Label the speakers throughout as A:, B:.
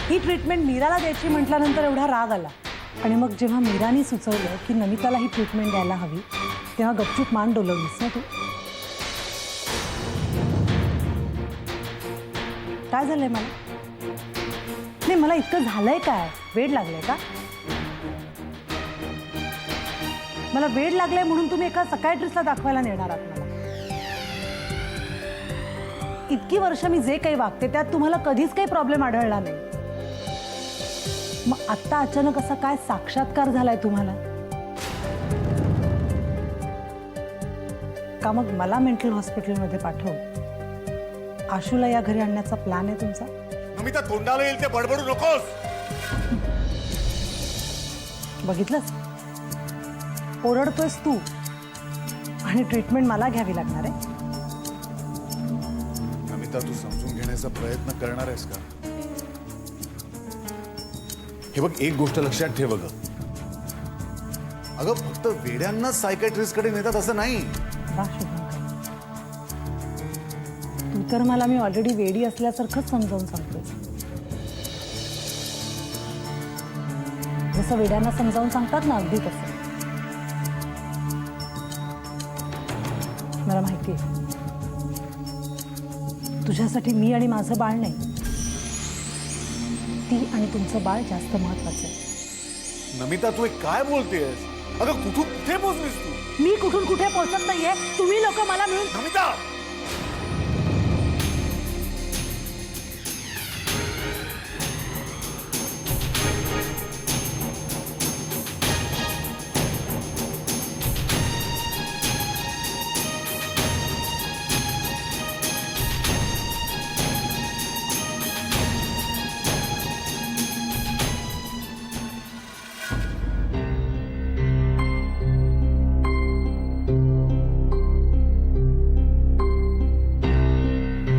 A: ही treatment मीराला द्यायची म्हटल्यानंतर एवढा राग आला आणि मग जेव्हा मीरानी सुचवलं की नमिताला ही ट्रीटमेंट द्यायला हवी तेव्हा गपचूप मान डोलवलीस ना तू. काय झालंय मला? नाही, मला इतकं झालंय काय? वेड लागलंय का? मला वेड लागलंय म्हणून तुम्ही एका सकायट्रिस्टला दाखवायला नेणार आहात मला? इतकी वर्ष मी जे काही वागते त्यात तुम्हाला कधीच काही प्रॉब्लेम आढळला नाही. मग आत्ता अचानक असा काय साक्षात्कार झालाय तुम्हाला? का मग मला मेंटल हॉस्पिटलमध्ये पाठवून आशूला या घरी आणण्याचा प्लॅन आहे तुमचा?
B: नमिता, तोंडाला येईल ते बडबडू नकोस.
A: बघितलंस, ओरडतोयस तू आणि ट्रीटमेंट मला घ्यावी लागणार आहे.
B: नमिता, तू समजून घेण्याचा प्रयत्न करणार आहेस का? हे बघ, एक गोष्ट लक्षात ठेव ग. अगं, फक्त वेड्यांना सायकॅट्रिस्ट कडे नेतात असं नाही.
A: वा शुभंकर, तू तर मला मी ऑलरेडी वेडी असल्यासारखंच समजावून सांगतोय. जसं वेड्यांना समजावून सांगतात ना, अगदी तसं. मला माहिती आहे तुझ्यासाठी मी आणि माझं बाळ नाही, ती आणि तुमचं बाळ जास्त महत्वाचं आहे.
B: नमिता, तू हे काय बोलतेस? अगं, कुठे पोहोचलीस तू?
A: मी कुठून कुठे पोहोचत नाहीये, तुम्ही लोक मला मिळून.
B: नमिता,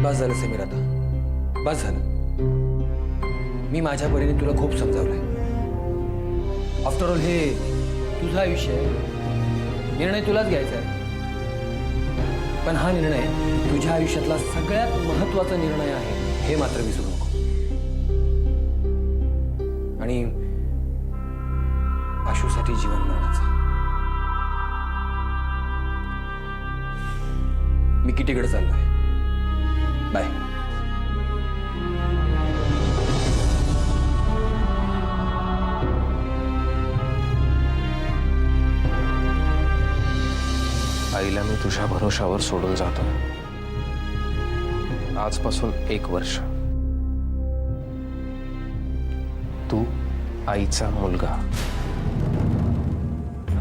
C: बस झालं समीर, आता बस झालं. मी माझ्या परीने तुला खूप समजावलंय. आफ्टर ऑल हे तुझं आयुष्य आहे, निर्णय तुलाच घ्यायचा आहे. पण हा निर्णय तुझ्या आयुष्यातला सगळ्यात महत्त्वाचा निर्णय आहे, हे मात्र विसरू नको. आणि आशूसाठी जीवन मरणाचा. मी कितीकडे चाललोय. बाय.
D: आईला मी तुझ्या भरोशावर सोडून जातो. आजपासून 1 वर्ष तू आईचा मुलगा.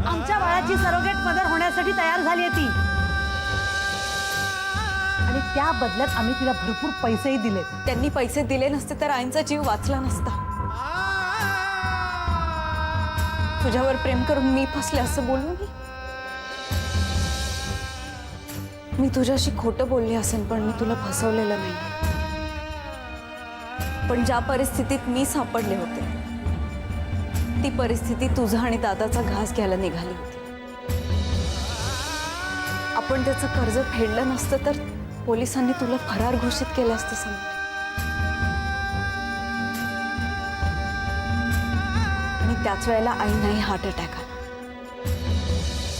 A: आमच्या बाळाची सरोगेट मदर होण्यासाठी तयार झाली आहे ती, आणि त्या बदल्यात आम्ही तिला भरपूर पैसेही दिले.
E: त्यांनी पैसे दिले नसते तर आईंचा जीव वाचला नसता. तुझ्यावर प्रेम करून मी फसले असं बोलू मी तुझ्याशी खोटं बोलली असेल, पण मी तुला फसवलेलं नाही. पण ज्या परिस्थितीत मी सापडले होते ती परिस्थिती तुझा आणि दादाचा घास घ्यायला निघाली होती. आपण त्याचं कर्ज फेडलं नसतं तर पोलिसांनी तुला फरार घोषित केलं असतं समीर. आणि त्याच वेळेला आईंनाही हार्ट अटॅक आला.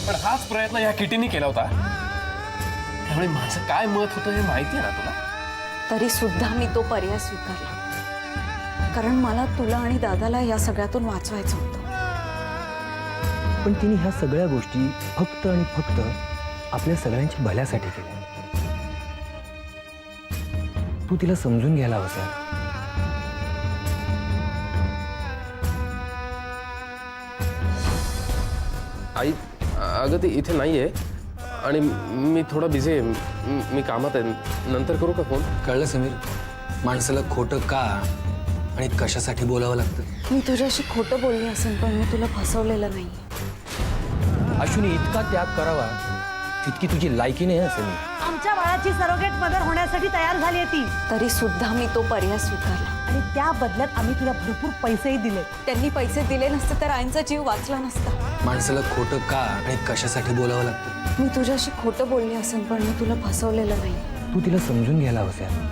D: पण हाच प्रयत्न या किटीने केला होता, त्यामुळे माझं काय मत होतं हे माहिती आहे ना तुला.
E: तरी सुद्धा मी तो पर्याय स्वीकारला, कारण मला तुला आणि दादाला या सगळ्यातून वाचवायचं होतं.
C: पण तिने ह्या सगळ्या गोष्टी फक्त आणि फक्त आपल्या सगळ्यांच्या भल्यासाठी केल्या. तू तिला समजून घ्यायला हवं सर.
D: आई, अगं ती इथे नाहीये आणि मी थोडा बिझी आहे. मी कामात आहे. नंतर करू का फोन?
C: कळलं समीर, माणसाला खोटं का आणि कशासाठी बोलावं लागतं.
E: मी तुझ्याशी खोटं बोलली असेल, पण मी तुला फसवलेलं नाही.
C: आशूने इतका त्याग करावा तितकी तुझी लायकी नाही समीर.
A: आमच्या बाळाची सरोगेट मदर होण्यासाठी तयार झाली आहे ती,
E: तरी सुद्धा मी तो पर्याय स्वीकारला.
A: आणि त्या बदल्यात आम्ही तिला भरपूर पैसेही दिले.
E: त्यांनी पैसे दिले नसते तर आईंचा जीव वाचला नसता.
C: माणसाला खोटं का आणि कशासाठी बोलावं लागतं.
E: मी तुझ्याशी खोटं बोलली असेल, पण मी तुला फसवलेलं नाही.
C: तू तिला समजून घ्यायला हवं सर.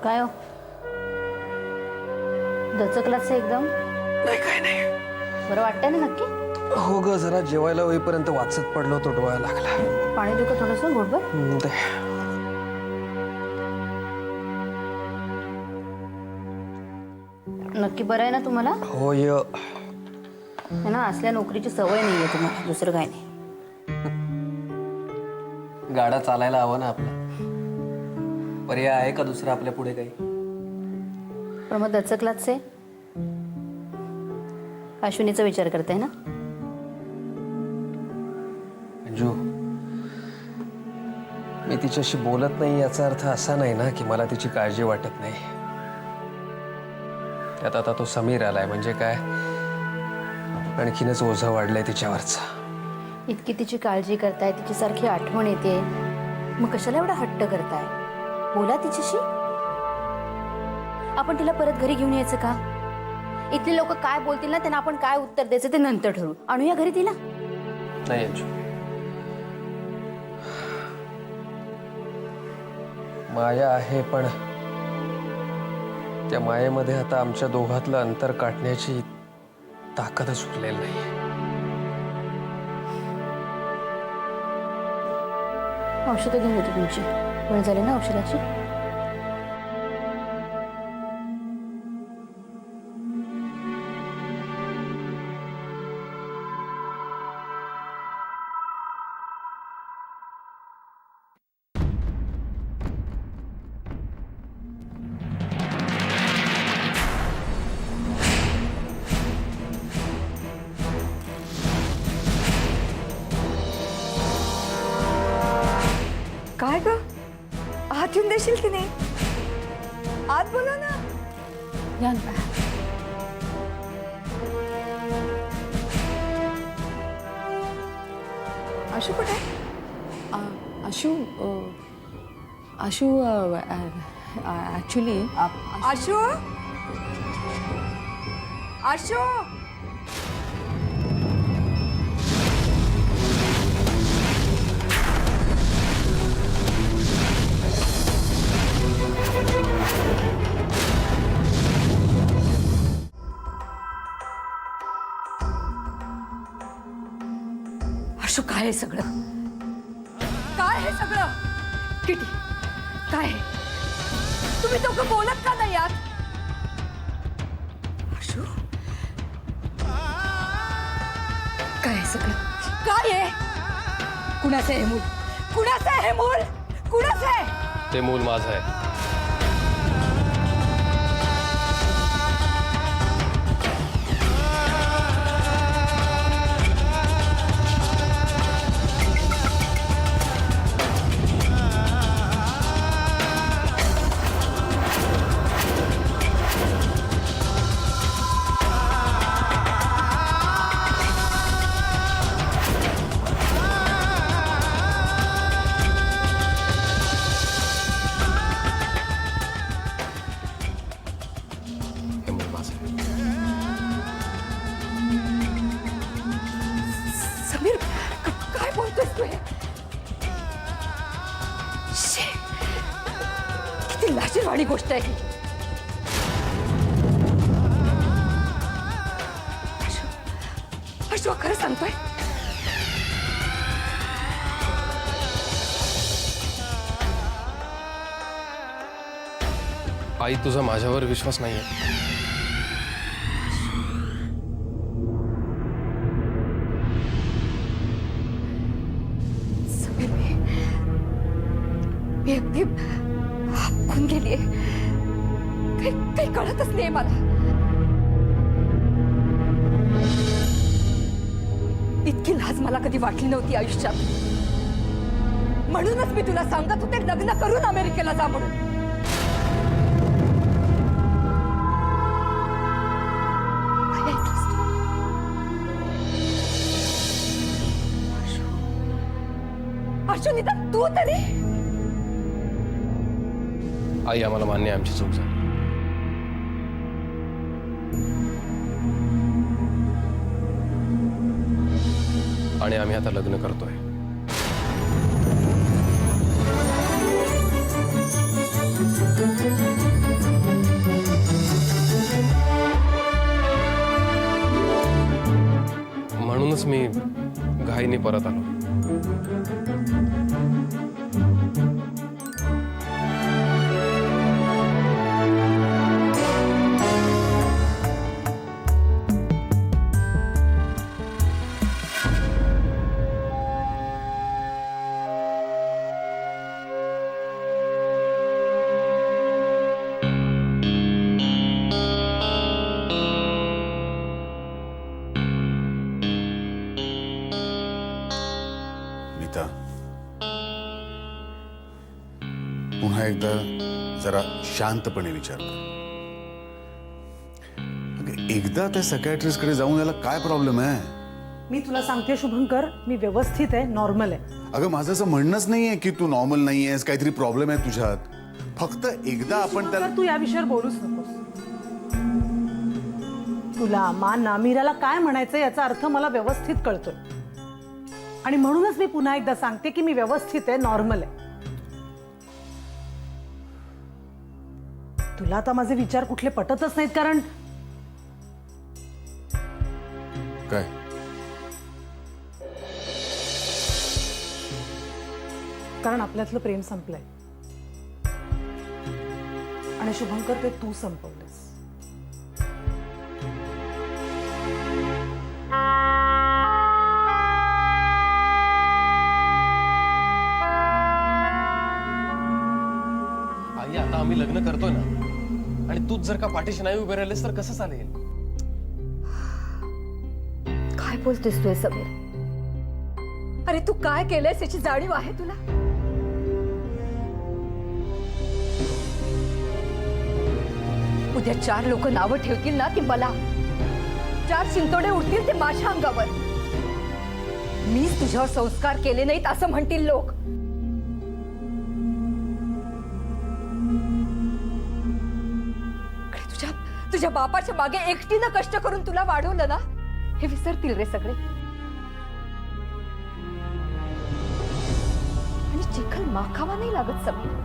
F: काय हो दचकलाच एकदम
C: नाही काय नाही.
F: बरं वाटतंय ना नक्की?
C: हो ग, जरा जेवायला होईपर्यंत वाचत पडलो तो डोळा लागला.
F: पाणी देऊ का थोडंसं घोटभर?
C: ते
F: नक्की बरं आहे ना तुम्हाला?
C: होय.
F: है ना, असल्या नोकरीची सवय नाहीये तुम्हाला, दुसरं काय नाही.
C: गाडा चालायला हवा ना आपला. पर्याय आहे का दुसरा आपल्या पुढे काही?
F: पण मग दचकलाच आहे. अश्विनीचा विचार करते ना?
C: अंजू, मी तिच्याशी बोलत नाही याचा अर्थ असा नाही ना की मला तिची काळजी वाटत नाही. त्यात आता तो समीर आलाय म्हणजे काय, आणखीनच ओझं वाढलंय तिच्यावरचा.
F: इतकी तिची काळजी करताय, तिची सारखी आठवण येते, मग कशाला एवढा हट्ट करताय? बोला तिच्याशी. आपण तिला परत घरी घेऊन यायचं का? इथले लोक काय बोलतील ना, त्यांना आपण काय उत्तर द्यायचं ते नंतर ठरवू. आणूया घरी तिला.
C: नाही अंजू, माया आहे पण त्या मायेमध्ये आता आमच्या दोघातलं अंतर काटण्याची ताकदच उरलेली नाही.
F: औषधं घेऊन येते तुमची. वेळ झाली ना औषधाची.
G: काय ग, आत येऊन देशील की नाही? आत बोला ना.
F: या ना.
G: आशू कुठे आहे?
H: आशू आशू ॲक्च्युली
G: आशू, आशू.
H: आशू काय आहे सगळं?
G: काय हे सगळं?
H: किटी काय आहे?
G: तुम्ही दोघं बोलत का नाही आत?
H: आशू काय आहे सगळं?
G: काय आहे?
H: कुणाचं आहे हे मूल?
G: कुणाचं आहे हे मूल? कुणाचं आहे?
D: ते मूल माझं आहे. हे मूल माझं आहे.
G: समीर, काय बोलतोस तू हे? शी, किती लाजीरवाणी गोष्ट आहे ही. आशू खरं सांगतोय?
D: आई, तुझा माझ्यावर विश्वास नाहीये?
G: समीर, मी अगदी हाकून गेलीये. काही कळतच नाही मला. इतकी लाज मला कधी वाटली नव्हती आयुष्यात. म्हणूनच मी तुला सांगत होते लग्न करून अमेरिकेला जा म्हणून. काय ऐकलंस तू? आशू, निदान तू तरी.
D: आई, आम्हाला मान्य आहे आमची चूक झाली. आणि आम्ही आता लग्न करतोय. म्हणूनच मी घाईने परत आलो.
B: नीता, पुन्हा एकदा जरा शांतपणे विचार कर. अगं, एकदा त्या सकायट्रिस्ट कडे जाऊन याला काय प्रॉब्लेम आहे?
A: मी तुला सांगते शुभंकर, मी व्यवस्थित आहे, नॉर्मल आहे.
B: अगं, माझं असं म्हणणंच नाहीये की तू नॉर्मल नाही आहेस, काहीतरी प्रॉब्लेम आहे तुझ्यात. फक्त एकदा आपण त्याला
A: शुभंकर, तू या विषयावर बोलूच नकोस. तुला माना मीराला काय म्हणायचं याचा अर्थ मला व्यवस्थित कळतोय, आणि म्हणूनच मी पुन्हा एकदा सांगते की मी व्यवस्थित आहे, नॉर्मल आहे. तुला आता माझे विचार कुठले पटतच नाहीत, कारण
B: काय
A: कारण आपल्यातलं प्रेम संपलंय, आणि शुभंकर ते तू संपवलंस.
D: आई, आता आम्ही लग्न करतोय ना, आणि तूच जर का पाठीशी नाही उभे राहिलेस तर कसं चालेल?
H: काय बोलतेस तू हे समीर? अरे तू काय केलंयस याची जाणीव आहे तुला? उद्या 4 लोक नावं ठेवतील ना की मला 4 शिंतोडे उडतील ते माझ्या अंगावर. मीच तुझ्यावर संस्कार केले नाहीत असं म्हणतील लोक. तुझ्या बापाच्या मागे एकटीनं कष्ट करून तुला वाढवलं ना, हे विसरतील रे सगळे. आणि चिखल माखावा नाही लागत समीर.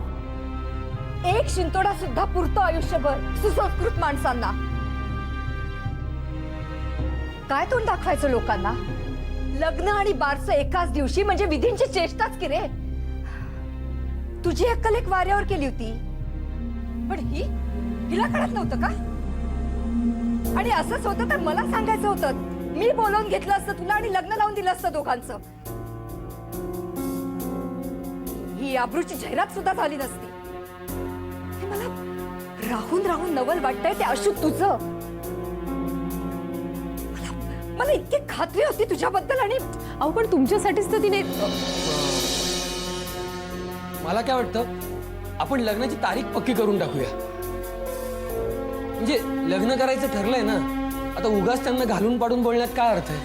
H: एक शिंतोडा सुद्धा पुरतो आयुष्यभर सुसंस्कृत माणसांना. काय तोंड दाखवायचं लोकांना? लग्न आणि बारसं एकाच दिवशी म्हणजे विधींची चेष्टाच की रे. तुझी अक्कल एक वाऱ्यावर केली होती, पण हिला कळत नव्हतं का? आणि असंच होतं तर मला सांगायचं होतं. मी बोलवून घेतलं असतं तुला आणि लग्न लावून दिलं असतं दोघांचं. ही आबरूची जाहिरात सुद्धा झाली नसती. हे मला राहून राहून नवल वाटतंय ते अशू तुझं. मला इतकी खात्री होती तुझ्याबद्दल. आणि
E: अहो पण तुमच्यासाठीच तर तिने.
C: मला काय वाटतं, आपण लग्नाची तारीख पक्की करून टाकूया. म्हणजे लग्न करायचं ठरलंय ना, आता उगाच त्यांना घालून पाडून बोलण्यात काय अर्थ आहे?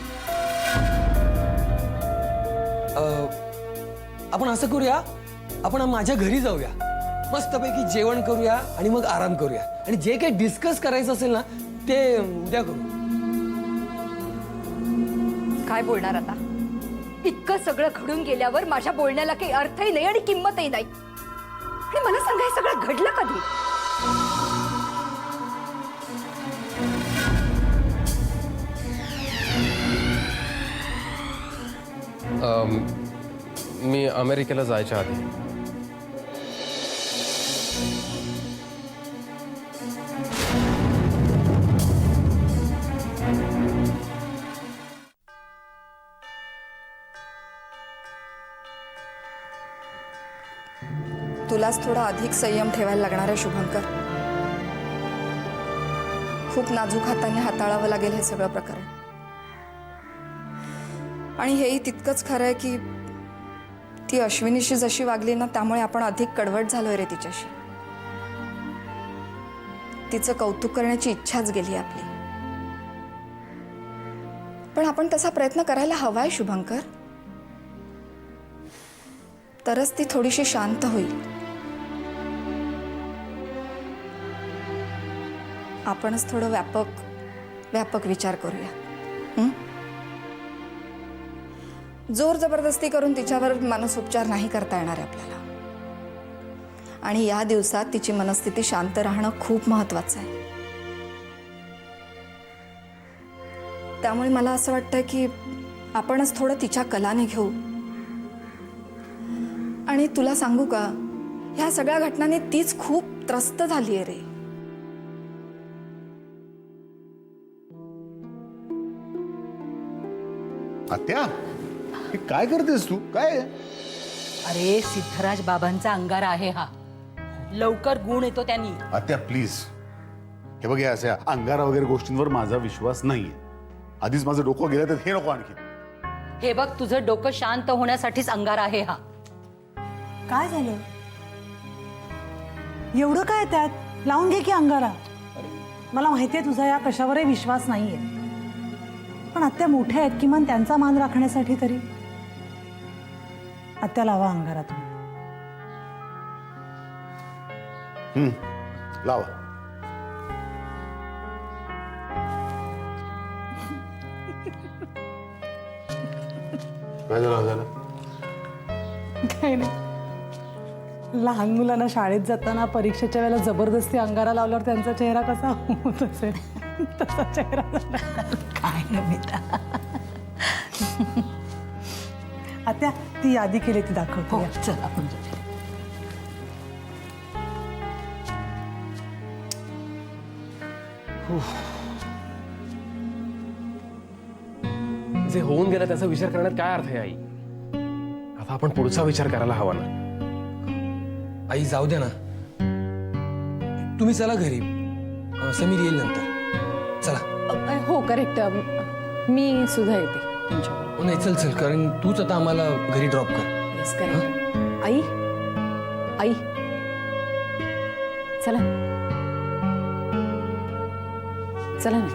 C: आपण असं करूया, आपण माझ्या घरी जाऊया, मस्तपैकी जेवण करूया आणि मग आराम करूया, आणि जे काही डिस्कस करायचं असेल ना ते उद्या करू.
H: काय बोलणार आता? इतकं सगळं घडून गेल्यावर माझ्या बोलण्याला काही अर्थही नाही आणि किंमतही नाही. आणि मला सांगा, हे सगळं घडलं कधी?
D: मी अमेरिकेला जायच्या आधी.
G: तुलाच थोडा अधिक संयम ठेवायला लागणार आहे शुभंकर. खूप नाजूक हाताने हाताळावं लागेल हे सगळं प्रकरण. आणि हेही तितकंच खरं आहे की ती अश्विनीशी जशी वागली ना, त्यामुळे आपण अधिक कडवट झालोय रे तिच्याशी. तिचं कौतुक करण्याची इच्छाच गेली आपली. पण आपण तसा प्रयत्न करायला हवाय शुभंकर, तरच ती थोडीशी शांत होईल. आपणच थोडं व्यापक विचार करूया. जोर जबरदस्ती करून तिच्यावर मानसोपचार नाही करता येणार आपल्याला. आणि या दिवसात तिची मनस्थिती शांत राहणं खूप महत्वाचं आहे. त्यामुळे मला असं वाटतं की आपणच थोडं तिच्या कलाने घेऊ. आणि तुला सांगू का, ह्या सगळ्या घटनांनी तीच खूप त्रस्त झाली आहे रे.
B: आत्या हे काय करतेस तू? काय
I: अरे सिद्धराज बाबांचा अंगारा आहे हा. लवकर गुण येतो त्यांनी.
B: आत्या प्लीज, हे बघ, या अशा अंगारा वगैरे गोष्टींवर माझा विश्वास नाहीये. आधीच माझं डोकं गेलं तर हे नको आणखी.
I: हे बघ, तुझं डोकं शांत होण्यासाठीच अंगारा आहे हा.
A: काय झालं? एवढं काय त्यात? लावून घे की अंगारा. मला माहितीये तुझा या कशावरही विश्वास नाहीये, पण आत्या मोठ्या आहेत, किमान त्यांचा मान राखण्यासाठी तरी. आत्या लावा अंगारा तुम्ही.
B: लावा. काय झालं?
A: काही नाही. लहान मुलांना शाळेत जाताना परीक्षेच्या वेळेला जबरदस्ती अंगारा लावल्यावर त्यांचा चेहरा कसा होत असेल तसा चेहरा झाला.
I: काय नमिता.
A: आत्या ती यादी केली ती दाखवतो.
I: हो चल आपण जाऊया.
D: जे होऊन गेलं त्याचा विचार करण्यात काय अर्थ आहे आई? आता आपण पुढचा विचार करायला हवा ना.
C: आई जाऊ दे ना, तुम्ही चला घरी. समीर येईल नंतर. चला.
E: हो करेक्ट. मी सुद्धा येते तुमच्याबरोबर.
C: नाही चल चल, कारण तूच आता आम्हाला घरी ड्रॉप कर.
E: Yes correct. आई आई चला चला ना.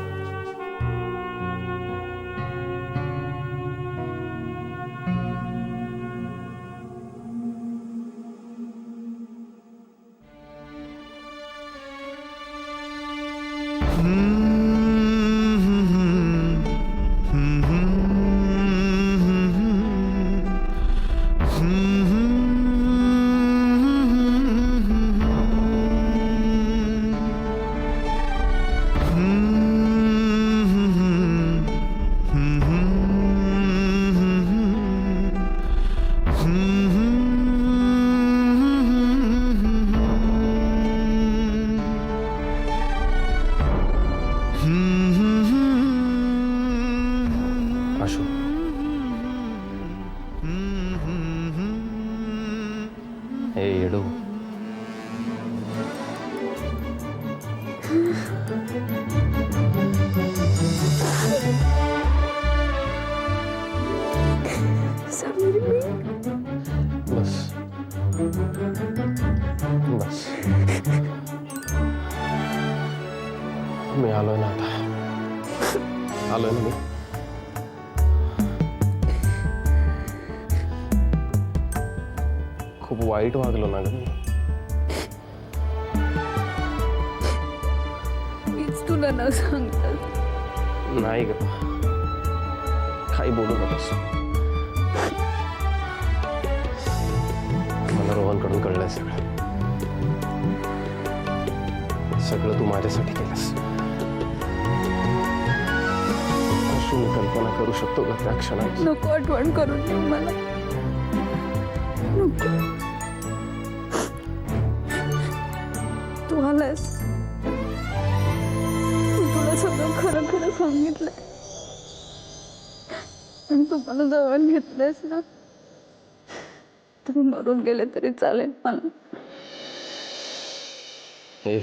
D: आशू, हे येडू, बस बस. मी आलोय ना आता. आलोय ना मी. खूप वाईट वागलो ना ग मी.
E: मीच तुला न सांगतात.
D: नाही ग, काही बोलू नकोस. मला रोहनकडून कळलंय सगळं. सगळं तू माझ्यासाठी केलंस. अशी मी कल्पना करू शकतो का त्या क्षणात?
E: नको आठवण करून दे मला. नको. तू आलास. तू तुला सगळं खरं खरं सांगितलंय आणि तू मला जवळ घेतलंयस ना, तुम्ही मरून गेले तरी चालेल मला.
D: हे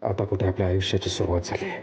D: आता कुठे आपल्या आयुष्याची सुरुवात झाली आहे.